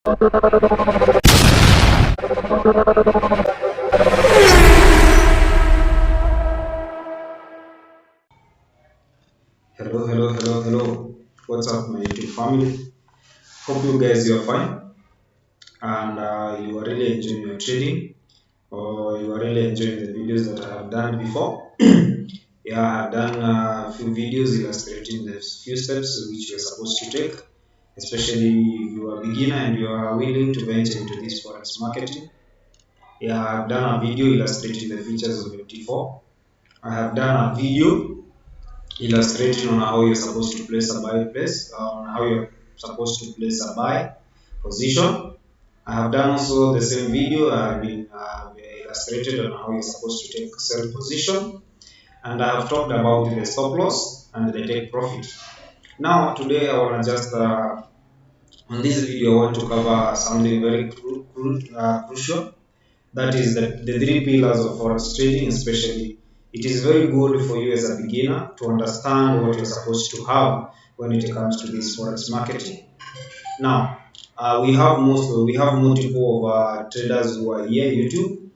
Hello. What's up, my YouTube family? Hope you guys you are fine and you are really enjoying your trading or you are really enjoying the videos that I have done before. Yeah, I have done a few videos illustrating the few steps which you are supposed to take, especially if you are a beginner and you are willing to venture into this forex marketing. Yeah, I have done a video illustrating the features of MT4. I have done a video illustrating on how you're supposed to place a buy place, on how you're supposed to place a buy position. I have done also the same video. I have been illustrated on how you're supposed to take sell position, and I have talked about the stop loss and the take profit. Now today I want to just on this video I want to cover something very crucial. That is the three pillars of forex trading, especially. It is very good for you as a beginner to understand what you're supposed to have when it comes to this forex marketing. Now, we have multiple of traders who are here YouTube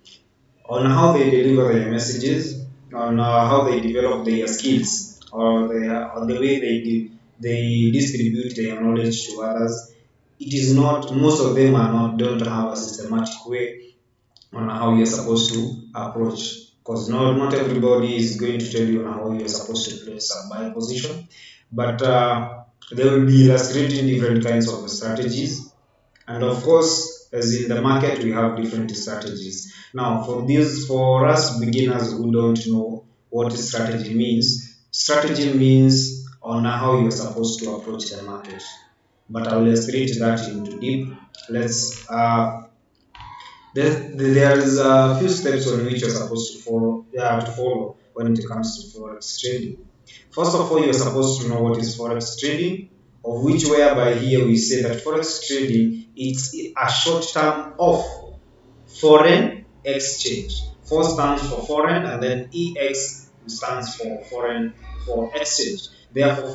on how they deliver their messages, on how they develop their skills, or on the way they distribute their knowledge to others. It is not, most of them are not, don't have a systematic way on how you're supposed to approach, because not everybody is going to tell you on how you're supposed to place a buy position, but they will be illustrating different kinds of strategies. And of course, as in the market, we have different strategies. Now, for us beginners who don't know what strategy means on how you're supposed to approach the market. But I will illustrate that into deep. Let's there is a few steps on which you're supposed to follow when it comes to forex trading. First of all, you're supposed to know what is forex trading, of which whereby here we say that forex trading is a short term of foreign exchange. For stands for foreign, and then EX stands for foreign for exchange. Therefore,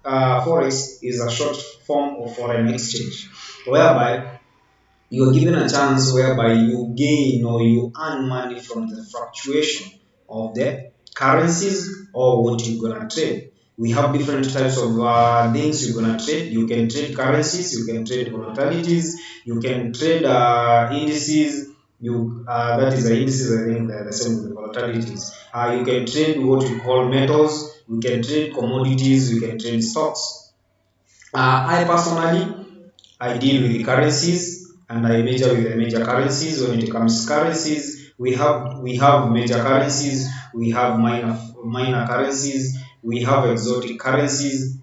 forex is a short form of foreign exchange, whereby you are given a chance whereby you gain or you earn money from the fluctuation of the currencies or what you're gonna trade. We have different types of things you're gonna trade. You can trade currencies, you can trade volatilities, you can trade indices. That is the indices. I think they're the same with the volatilities. You can trade what we call metals. We can trade commodities. We can trade stocks. I personally I deal with the currencies and I major with the major currencies. When it comes to currencies, we have major currencies, we have minor currencies, we have exotic currencies,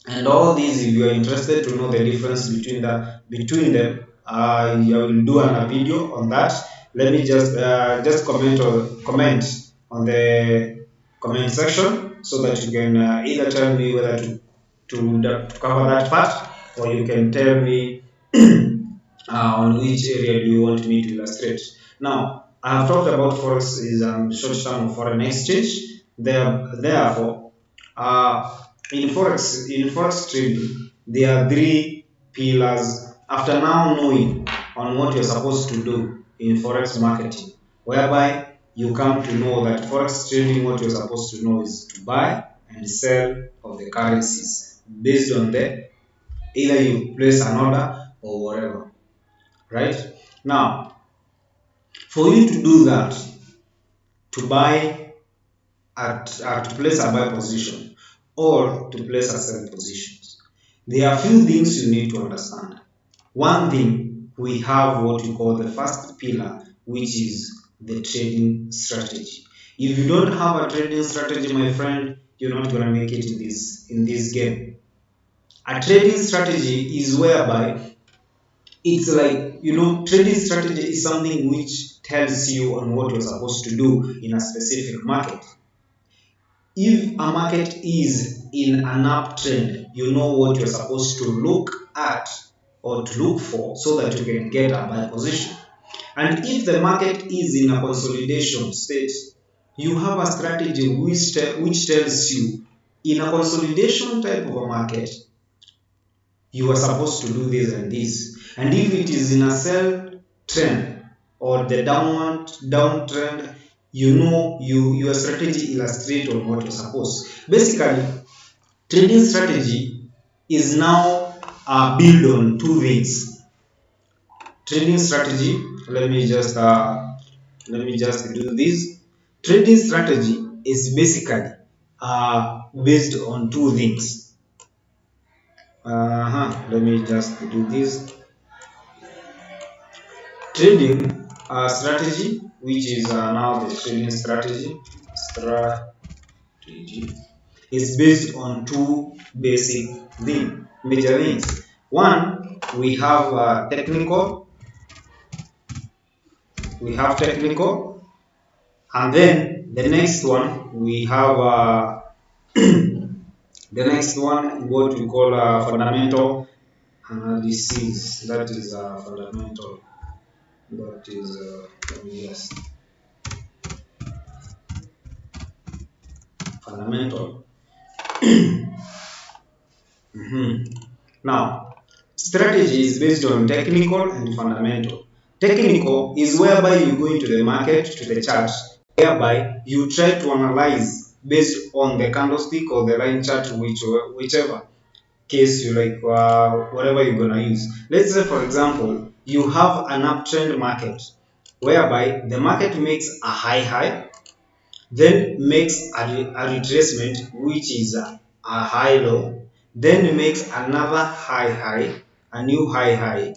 and all these. If you are interested to know the difference between them, I will do a video on that. Let me just comment on the comment section so that you can either tell me whether to cover that part, or you can tell me on which area do you want me to illustrate. Now, I have talked about forex is short term of foreign exchange. Therefore, in forex trading, there are three pillars. After now knowing on what you're supposed to do in forex marketing, whereby you come to know that forex trading, what you're supposed to know is to buy and sell of the currencies based on the either you place an order or whatever. Right now, for you to do that, to buy to place a buy position or to place a sell positions, there are few things you need to understand. One thing, we have what we call the first pillar, which is the trading strategy. If you don't have a trading strategy, my friend, you're not going to make it in this game. A trading strategy is whereby it's like, trading strategy is something which tells you on what you're supposed to do in a specific market. If a market is in an uptrend, you know what you're supposed to look at or to look for so that you can get a buy position. And if the market is in a consolidation state, you have a strategy which tells you in a consolidation type of a market, you are supposed to do this and this. And if it is in a sell trend or the downtrend, you know your strategy illustrates on what you're supposed. Basically, trading strategy is now built on two things. Trading strategy, let me just do this. Trading strategy is basically based on two things. Let me just do this. Trading strategy, which is now the trading strategy, is based on two basic major things. One, we have technical, and then the next one we have what we call fundamental analysis. That is fundamental. That is yes, fundamental. Now, strategy is based on technical and fundamental. Technical is whereby you go into the market, to the chart, whereby you try to analyze based on the candlestick or the line chart, whichever case you like, whatever you're gonna use. Let's say, for example, you have an uptrend market, whereby the market makes a high, then makes a retracement, which is a high low, then makes another high, a new high,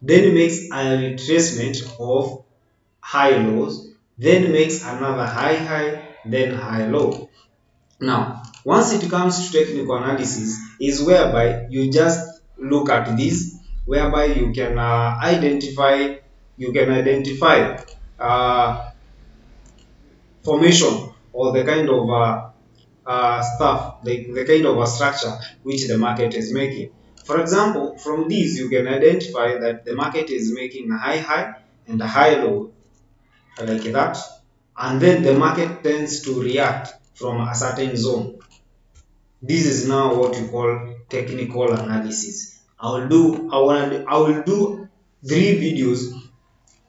then makes a retracement of high lows, then makes another high, then high low. Now, once it comes to technical analysis, is whereby you just look at this, whereby you can identify formation or the kind of stuff, the kind of a structure which the market is making. For example, from these you can identify that the market is making a high and a high low, like that, and then the market tends to react from a certain zone. This is now what we call technical analysis. I will do 3 videos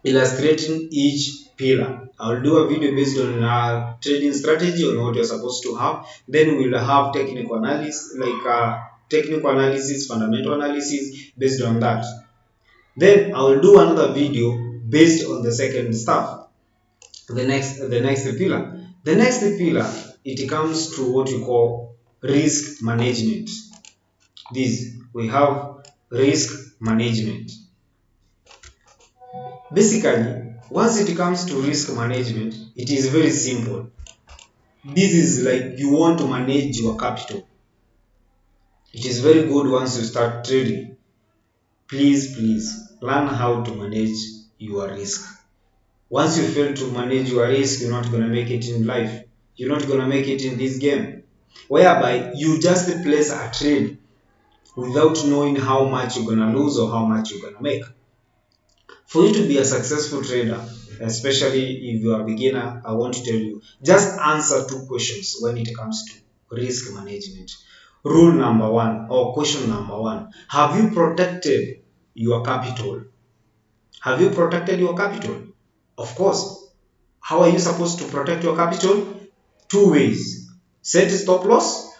illustrating each pillar. I will do a video based on trading strategy, on what you're supposed to have. Then we'll have technical analysis, fundamental analysis based on that. Then I will do another video based on the second stuff. The next pillar. The next pillar, it comes to what you call risk management. This we have risk management. Basically, once it comes to risk management, it is very simple. This is like you want to manage your capital. It is very good once you start trading. Please learn how to manage your risk. Once you fail to manage your risk, you're not going to make it in life. You're not going to make it in this game. Whereby you just place a trade without knowing how much you're going to lose or how much you're going to make. For you to be a successful trader, especially if you are a beginner, I want to tell you, just answer 2 questions when it comes to risk management. Rule number 1, or question number 1, have you protected your capital? Have you protected your capital? Of course. How are you supposed to protect your capital? 2 ways. Set stop loss,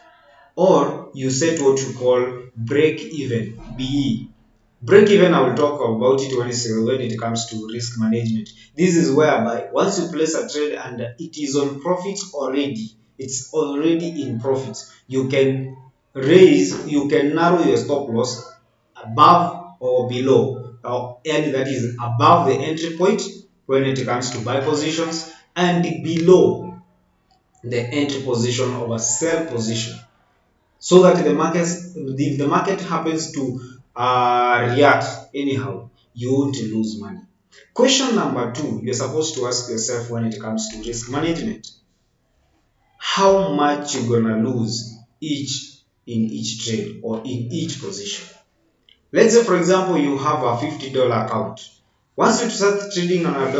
or you set what you call break even, BE. Break even, I will talk about it when it comes to risk management. This is whereby once you place a trade and it is on profits already, it's already in profits, you can narrow your stop loss above or below, and that is above the entry point when it comes to buy positions, and below the entry position of a sell position, so that if the market happens to react anyhow, you won't lose money. Question number 2, you're supposed to ask yourself when it comes to risk management: how much you're gonna lose in each trade or in each position. Let's say, for example, you have a $50 account. Once you start trading on a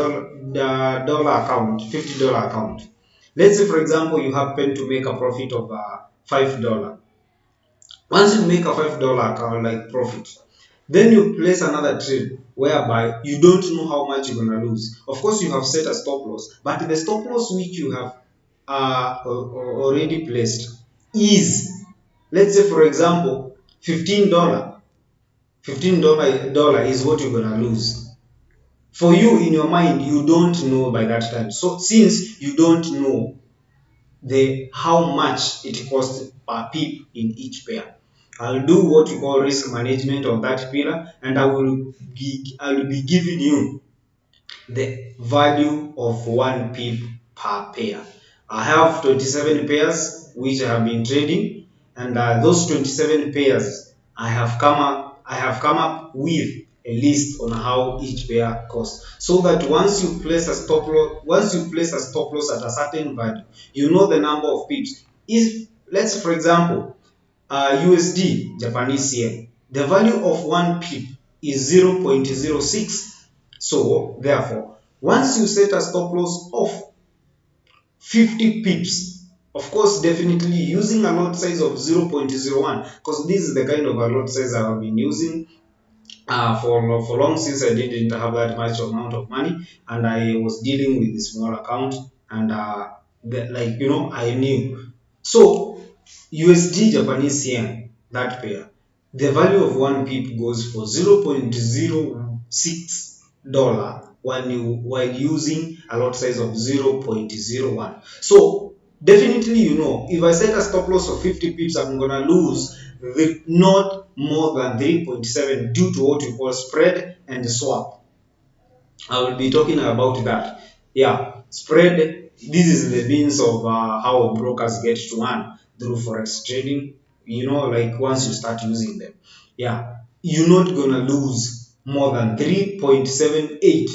dollar account, $50 account, let's say, for example, you happen to make a profit of $5. Once you make a $5 account like profit, then you place another trade whereby you don't know how much you're gonna lose. Of course, you have set a stop loss, but the stop loss which you have already placed is, let's say for example, $15. $15 is what you're gonna lose. For you in your mind, you don't know by that time. So since you don't know the how much it costs per pip in each pair, I'll do what you call risk management of that pillar, and I will be giving you the value of 1 pip per pair. I have 27 pairs which I have been trading, and those 27 pairs I have come up with a list on how each pair costs, so that once you place a stop loss at a certain value, you know the number of pips. If, let's for example, USD Japanese yen, the value of 1 pip is 0.06. So therefore, once you set a stop loss of 50 pips, of course, definitely using a lot size of 0.01, because this is the kind of a lot size I have been using for long, since I didn't have that much amount of money and I was dealing with a small account, and like I knew. So USD Japanese yen, that pair, the value of 1 pip goes for $0.06 while using a lot size of 0.01. So definitely, if I set a stop loss of 50 pips, I'm gonna lose not more than 3.7 due to what we call spread and swap. I will be talking about that. Yeah, spread. This is the means of how brokers get to earn through forex trading. Like once you start using them, yeah, you're not gonna lose more than 3.78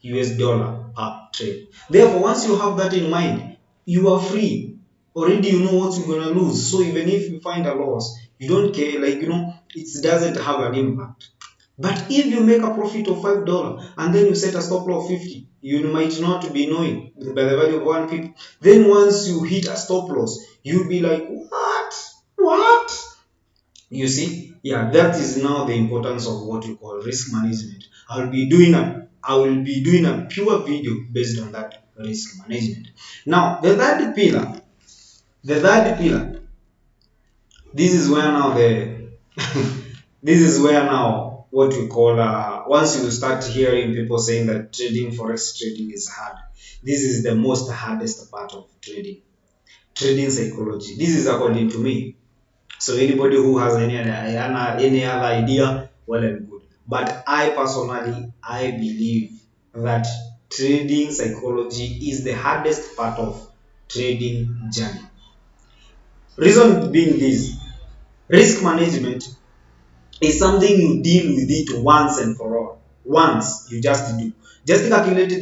US dollar per trade. Therefore, once you have that in mind, you are free. Already you know what you're gonna lose. So even if you find a loss, you don't care. It doesn't have an impact. But if you make a profit of $5 and then you set a stop loss of 50, you might not be knowing by the value of 1 pip. Then once you hit a stop loss, you'll be like, what? What? You see, yeah, that is now the importance of what you call risk management. I will be doing a pure video based on that risk management. Now, the third pillar, this is where now this is where now what we call once you start hearing people saying that forex trading is hard. This is the most hardest part of trading psychology. This is according to me. So anybody who has any other idea, well and good. But I personally, I believe that trading psychology is the hardest part of trading journey. Reason being this: risk management is something you deal with it once and for all. Once you just do. Just calculate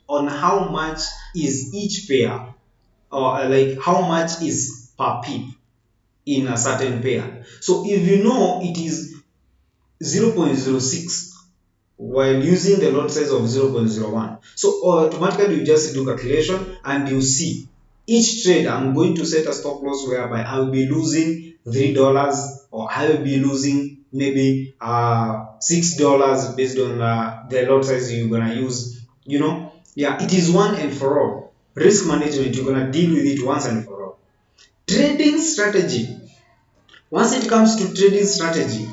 on how much is each pair, or like how much is per pip in a certain pair. So if you know it is 0.06 while using the lot size of 0.01, so automatically you just do calculation and you see each trade I'm going to set a stop loss whereby I will be losing $3, or I will be losing maybe $6 based on the lot size you're gonna use. Yeah, it is one and for all. Risk management, you're gonna deal with it once and for all. Trading strategy. Once it comes to trading strategy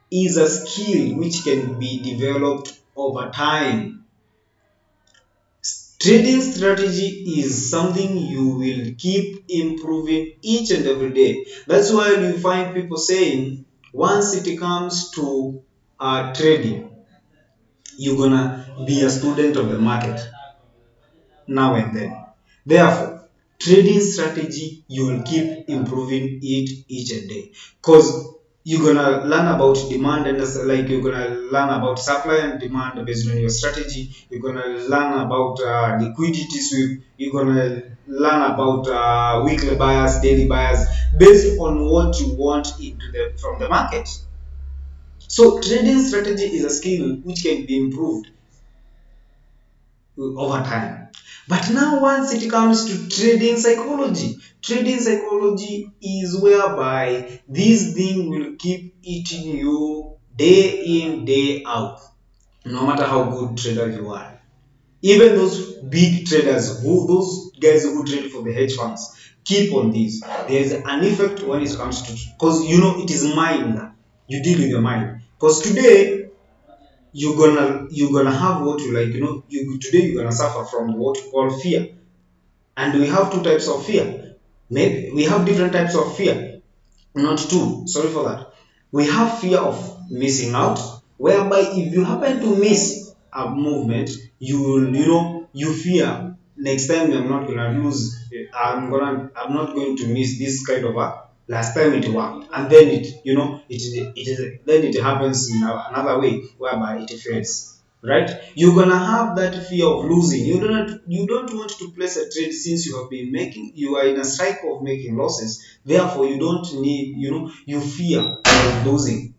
is a skill which can be developed over time. Trading strategy is something you will keep improving each and every day. That's why you find people saying once it comes to trading, you're gonna be a student of the market now and then. Therefore, trading strategy, you will keep improving it each and day, because you're gonna learn about demand, and like you're gonna learn about supply and demand based on your strategy. You're gonna learn about liquidity sweep. You're gonna learn about weekly buyers, daily buyers, based on what you want from the market. So trading strategy is a skill which can be improved over time. But now, once it comes to trading psychology is whereby this thing will keep eating you day in, day out, no matter how good trader you are. Even those big traders, those guys who trade for the hedge funds, keep on this. There's an effect when it comes to, because it is mind. You deal with your mind. Because today you're gonna have what you like. Today you're gonna suffer from what you call fear, and we have two types of fear. Maybe we have different types of fear, not two. Sorry for that. We have fear of missing out, whereby if you happen to miss a movement, you will, you fear next time I'm not gonna lose. I'm not going to miss this kind of a. Last time it worked, and then then it happens in another way whereby it fails. Right? You're gonna have that fear of losing. You don't want to place a trade since you are in a cycle of making losses. Therefore, you don't need, you fear of losing.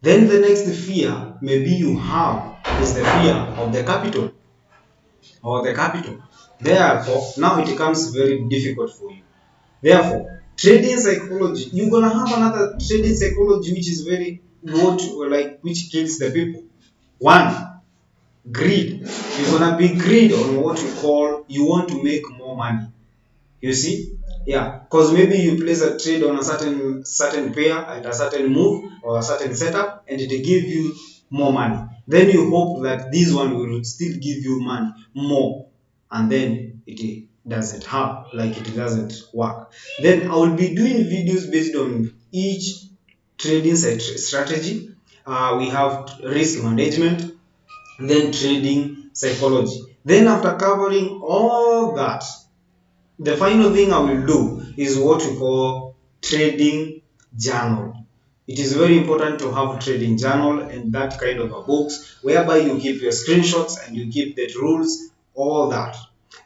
Then the next fear maybe you have is the fear of the capital. Therefore, now it becomes very difficult for you. Therefore, trading psychology, you're gonna have another trading psychology which is very which kills the people. One, greed. You're gonna be greed on what you call you want to make more money. You see? Yeah, because maybe you place a trade on a certain pair and a certain move or a certain setup, and it give you more money. Then you hope that this one will still give you money more, and then it doesn't have, like it doesn't work. Then I will be doing videos based on each trading strategy. We have risk management, then trading psychology. Then after covering all that, the final thing I will do is what we call trading journal. It is very important to have a trading journal and that kind of a box whereby you keep your screenshots and you keep the rules, all that.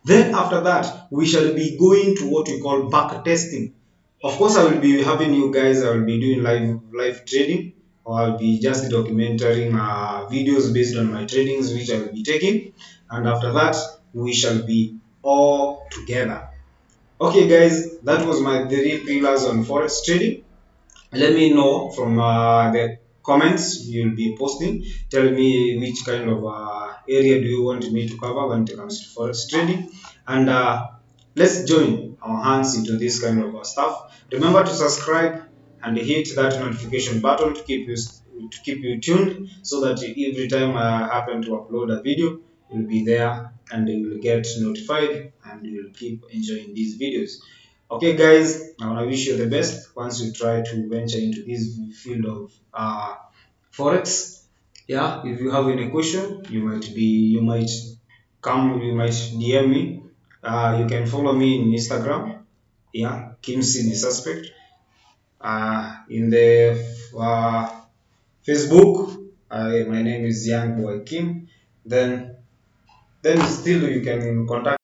Then after that, we shall be going to what we call back testing. Of course, I will be having you guys. I will be doing live trading, or I'll be just documenting videos based on my tradings which I will be taking. And after that, we shall be all together. Okay, guys, that was my 3 pillars on forex trading. Let me know from the comments you'll be posting. Tell me which kind of area do you want me to cover when it comes to forex trading, and let's join our hands into this kind of stuff. Remember to subscribe and hit that notification button to keep you tuned, so that every time I happen to upload a video, you'll be there and you will get notified and you will keep enjoying these videos. Okay, guys, I want to wish you the best once you try to venture into this field of forex. Yeah, if you have any question, you might DM me. You can follow me in Instagram. Yeah, Kim C the suspect. In the Facebook, my name is Young Boy Kim. Then still you can contact